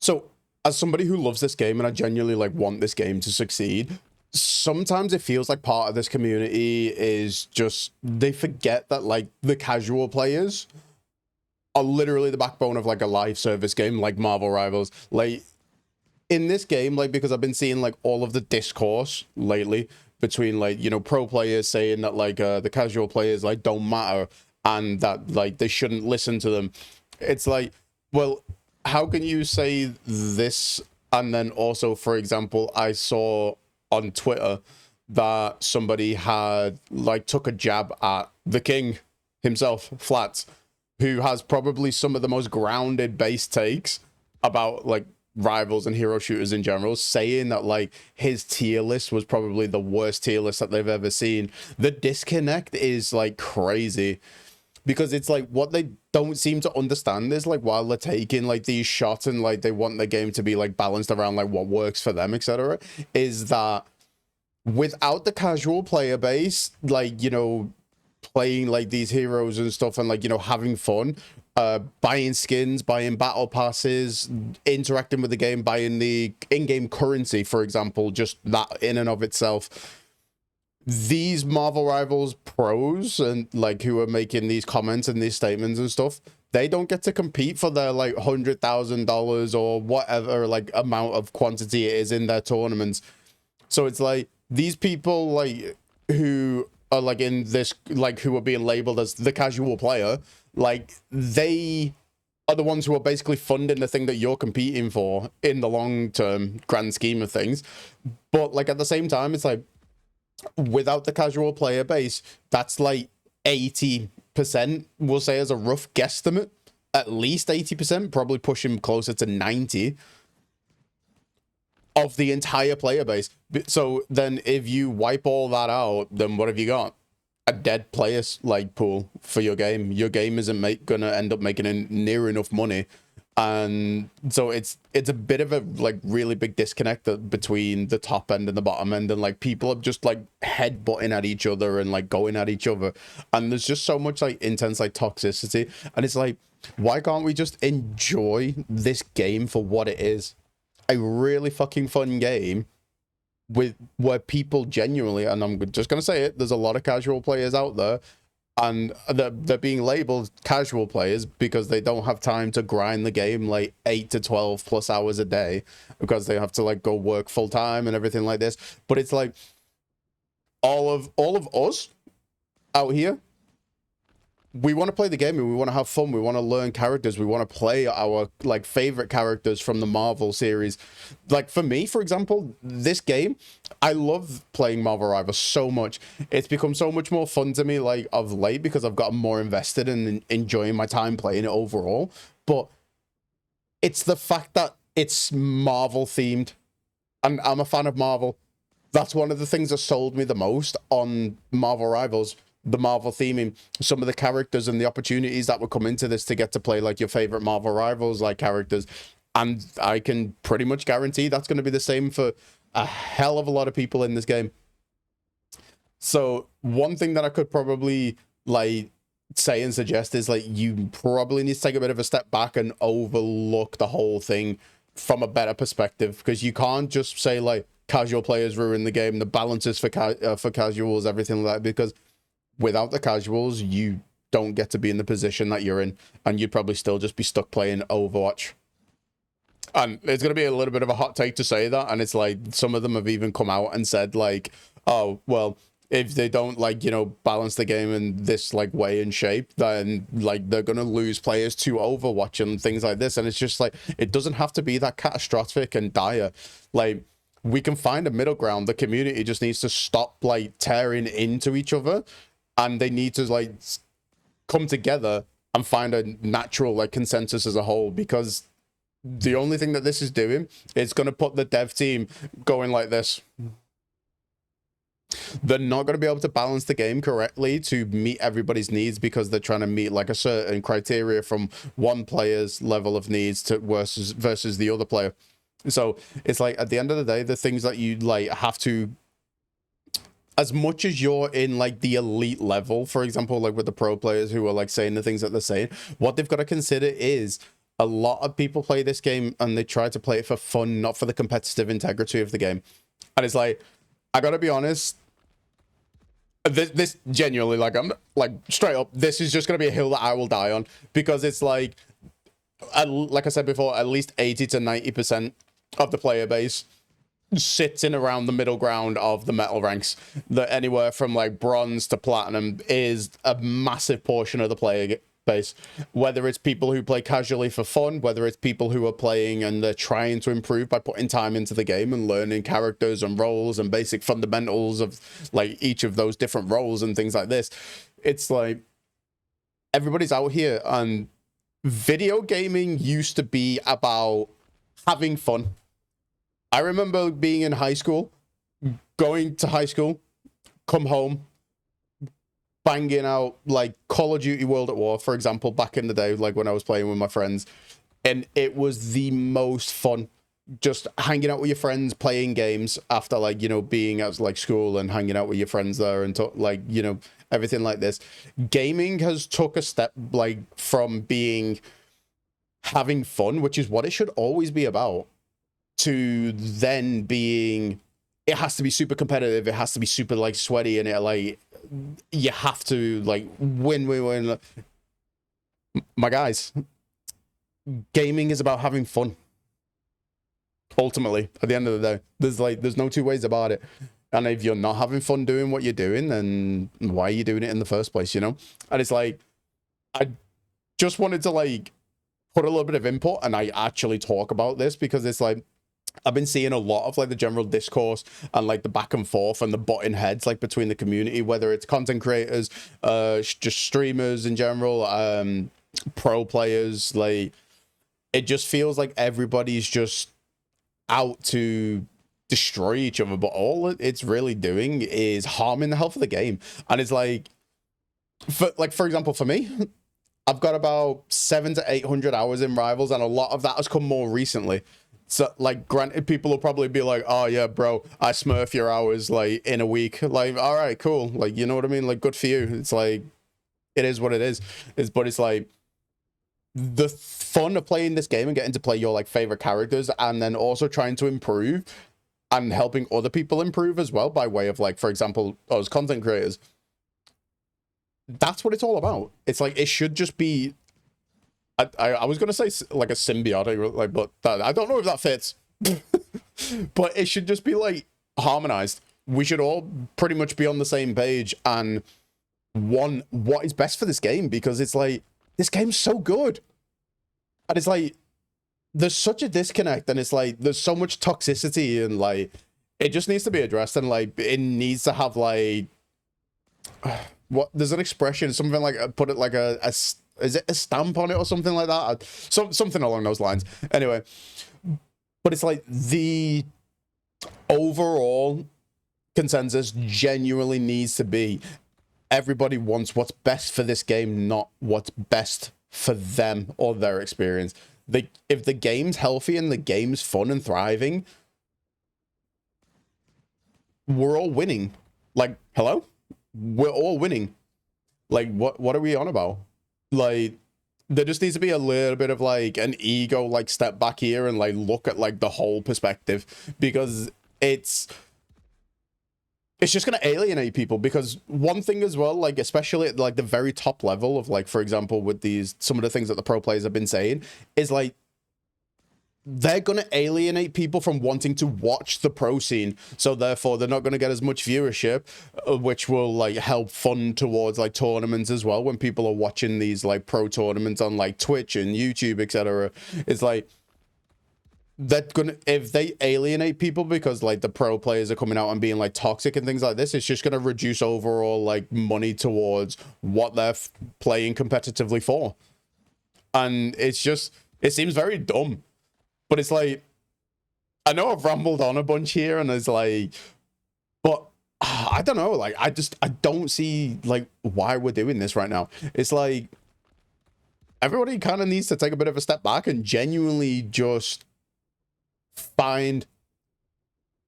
So, as somebody who loves this game and I genuinely like want this game to succeed, sometimes it feels like part of this community is just they forget that like the casual players are literally the backbone of like a live service game like Marvel Rivals. Like in this game, like because I've been seeing like all of the discourse lately between like, you know, pro players saying that like the casual players like don't matter and that like they shouldn't listen to them. It's like, well, how can you say this? And then also, for example, I saw on Twitter that somebody had like took a jab at the king himself, Flats, who has probably some of the most grounded base takes about like rivals and hero shooters in general, saying that like his tier list was probably the worst tier list that they've ever seen. The disconnect is like crazy because it's like what they don't seem to understand is like while they're taking like these shots and like they want the game to be like balanced around like what works for them, etc., is that without the casual player base, like, you know, playing like these heroes and stuff and like, you know, having fun, buying skins, buying battle passes, interacting with the game, buying the in-game currency, for example, just that in and of itself, these Marvel Rivals pros and like who are making these comments and these statements and stuff, they don't get to compete for their like $100,000 or whatever like amount of quantity it is in their tournaments. So it's like these people like who are like in this like who are being labeled as the casual player, like they are the ones who are basically funding the thing that you're competing for in the long term grand scheme of things. But like at the same time, it's like without the casual player base, that's like 80%, we'll say as a rough guesstimate, at least 80%, probably pushing closer to 90 of the entire player base. So then if you wipe all that out, then what have you got? A dead players like pool for your game. Your game isn't gonna end up making near enough money. And so it's a bit of a like really big disconnect between the top end and the bottom end, and like people are just like headbutting at each other and like going at each other, and there's just so much like intense like toxicity, and it's like, why can't we just enjoy this game for what it is? A really fucking fun game with where people genuinely, and I'm just gonna say it, there's a lot of casual players out there and they're being labeled casual players because they don't have time to grind the game like 8 to 12 plus hours a day because they have to like go work full time and everything like this. But it's like all of us out here, we want to play the game and we want to have fun. We want to learn characters. We want to play our like favorite characters from the Marvel series. Like for me, for example, this game, I love playing Marvel Rivals so much. It's become so much more fun to me like of late because I've gotten more invested in enjoying my time playing it overall. But it's the fact that it's Marvel themed, and I'm a fan of Marvel. That's one of the things that sold me the most on Marvel Rivals. The Marvel theming, some of the characters and the opportunities that would come into this to get to play like your favorite Marvel Rivals like characters. And I can pretty much guarantee that's going to be the same for a hell of a lot of people in this game. So one thing that I could probably like say and suggest is like you probably need to take a bit of a step back and overlook the whole thing from a better perspective, because you can't just say like casual players ruin the game, the balances for casuals, everything like that, because without the casuals, you don't get to be in the position that you're in, and you'd probably still just be stuck playing Overwatch. And it's going to be a little bit of a hot take to say that, and it's like some of them have even come out and said like, oh, well, if they don't like, you know, balance the game in this like way and shape, then like they're going to lose players to Overwatch and things like this. And it's just like, it doesn't have to be that catastrophic and dire. Like, we can find a middle ground. The community just needs to stop like tearing into each other, and they need to like come together and find a natural like consensus as a whole, because the only thing that this is doing is going to put the dev team going like this. They're not going to be able to balance the game correctly to meet everybody's needs because they're trying to meet like a certain criteria from one player's level of needs to versus the other player. So it's like at the end of the day, the things that you like have to, as much as you're in like the elite level, for example, like with the pro players who are like saying the things that they're saying, what they've got to consider is A lot of people play this game and they try to play it for fun, not for the competitive integrity of the game. And it's like, I gotta be honest, this genuinely, like, I'm like straight up, this is just gonna be a hill that I will die on, because it's like I said before, at least 80 to 90% of the player base sits in around the middle ground of the metal ranks. That anywhere from like bronze to platinum is a massive portion of the player base. Whether it's people who play casually for fun, whether it's people who are playing and they're trying to improve by putting time into the game and learning characters and roles and basic fundamentals of like each of those different roles and things like this. It's like everybody's out here, and video gaming used to be about having fun. I remember being in high school, going to high school, come home, banging out like Call of Duty World at War, for example, back in the day, like when I was playing with my friends. And it was the most fun, just hanging out with your friends, playing games after, like, you know, being at like school and hanging out with your friends there and like, you know, everything like this. Gaming has took a step like from being having fun, which is what it should always be about, to then being, it has to be super competitive, it has to be super like sweaty, and it like you have to like win. My guys, gaming is about having fun. Ultimately, at the end of the day, there's no two ways about it. And if you're not having fun doing what you're doing, then why are you doing it in the first place, you know? And it's like, I just wanted to like put a little bit of input and I actually talk about this, because it's like, I've been seeing a lot of like the general discourse and like the back and forth and the butting heads like between the community, whether it's content creators, just streamers in general, pro players. Like, it just feels like everybody's just out to destroy each other, but all it's really doing is harming the health of the game. And it's like, for example, for me, I've got about 700 to 800 hours in Rivals, and a lot of that has come more recently. So, like, granted, people will probably be like, oh, yeah, bro, I smurf your hours, like, in a week. Like, all right, cool. Like, you know what I mean? Like, good for you. It's like, it is what it is. But it's like, the fun of playing this game and getting to play your, like, favorite characters, and then also trying to improve and helping other people improve as well by way of, like, for example, us content creators. That's what it's all about. It's like, it should just be, I was gonna say like a symbiotic, like, but I don't know if that fits. But it should just be like harmonized. We should all pretty much be on the same page and want what is best for this game, because it's like, this game's so good, and it's like there's such a disconnect, and it's like there's so much toxicity, and like it just needs to be addressed, and like it needs to have like what, there's an expression, something like, put it like a is it a stamp on it or something like that? Something along those lines. Anyway, but it's like the overall consensus genuinely needs to be, everybody wants what's best for this game, not what's best for them or their experience. If the game's healthy and the game's fun and thriving, we're all winning. Like, hello? We're all winning. Like, what are we on about? Like, there just needs to be a little bit of like an ego like step back here and like look at like the whole perspective, because it's just going to alienate people. Because one thing as well, like especially at like the very top level of like, for example, with some of the things that the pro players have been saying, is like they're going to alienate people from wanting to watch the pro scene. So therefore they're not going to get as much viewership, which will like help fund towards like tournaments as well. When people are watching these like pro tournaments on like Twitch and YouTube, etc., it's like, that gonna, if they alienate people because like the pro players are coming out and being like toxic and things like this, it's just going to reduce overall like money towards what they're playing competitively for. And it's just, it seems very dumb. But it's like, I know I've rambled on a bunch here, and it's like, but I don't know, like, I don't see like why we're doing this right now. It's like, everybody kind of needs to take a bit of a step back and genuinely just find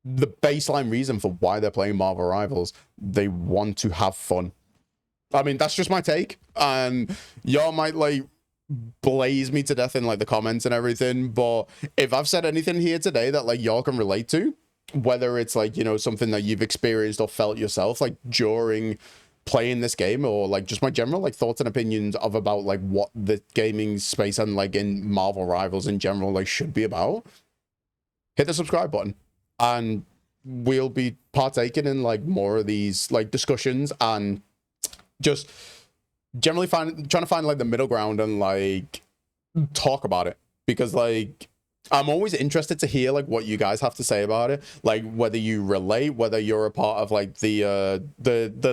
the baseline reason for why they're playing Marvel Rivals. They want to have fun. I mean, that's just my take, and y'all might like blaze me to death in like the comments and everything. But if I've said anything here today that like y'all can relate to, whether it's like, you know, something that you've experienced or felt yourself like during playing this game, or like just my general like thoughts and opinions of about like what the gaming space and like in Marvel Rivals in general like should be about, hit the subscribe button, and we'll be partaking in like more of these like discussions, and just generally trying to find like the middle ground and like talk about it, because like I'm always interested to hear like what you guys have to say about it, like whether you relate, whether you're a part of like the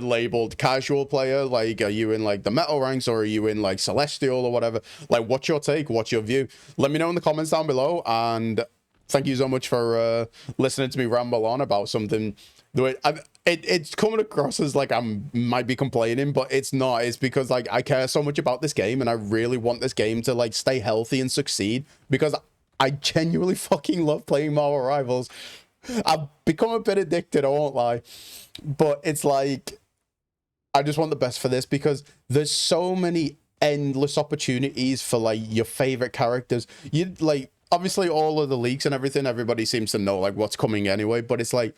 labeled casual player, like are you in like the metal ranks, or are you in like celestial or whatever, like what's your take, what's your view? Let me know in the comments down below, and thank you so much for listening to me ramble on about something. It's coming across as like I might be complaining, but it's not. It's because like I care so much about this game, and I really want this game to like stay healthy and succeed, because I genuinely fucking love playing Marvel Rivals. I've become a bit addicted, I won't lie, but it's like I just want the best for this, because there's so many endless opportunities for like your favorite characters. You like, obviously all of the leaks and everything, everybody seems to know like what's coming anyway, but it's like,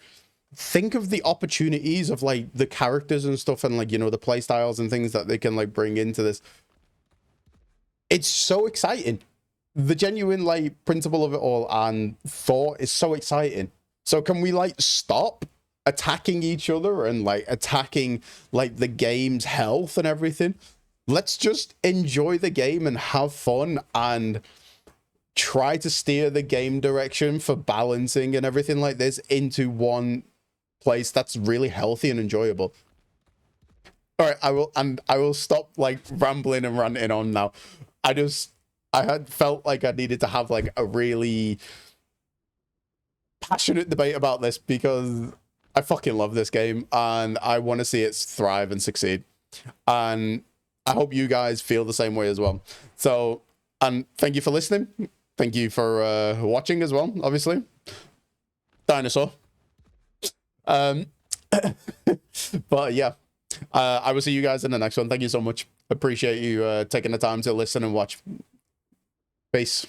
think of the opportunities of like the characters and stuff, and like, you know, the play styles and things that they can like bring into this. It's so exciting. The genuine like principle of it all and thought is so exciting. So can we like stop attacking each other and like attacking like the game's health and everything? Let's just enjoy the game and have fun, and try to steer the game direction for balancing and everything like this into one place that's really healthy and enjoyable. All right, I will stop like rambling and ranting on now. I had felt like I needed to have like a really passionate debate about this, because I fucking love this game and I want to see it thrive and succeed. And I hope you guys feel the same way as well. So, and thank you for listening. Thank you for watching as well, obviously. Dinosaur. But yeah, I will see you guys in the next one. Thank you so much. Appreciate you taking the time to listen and watch. Peace.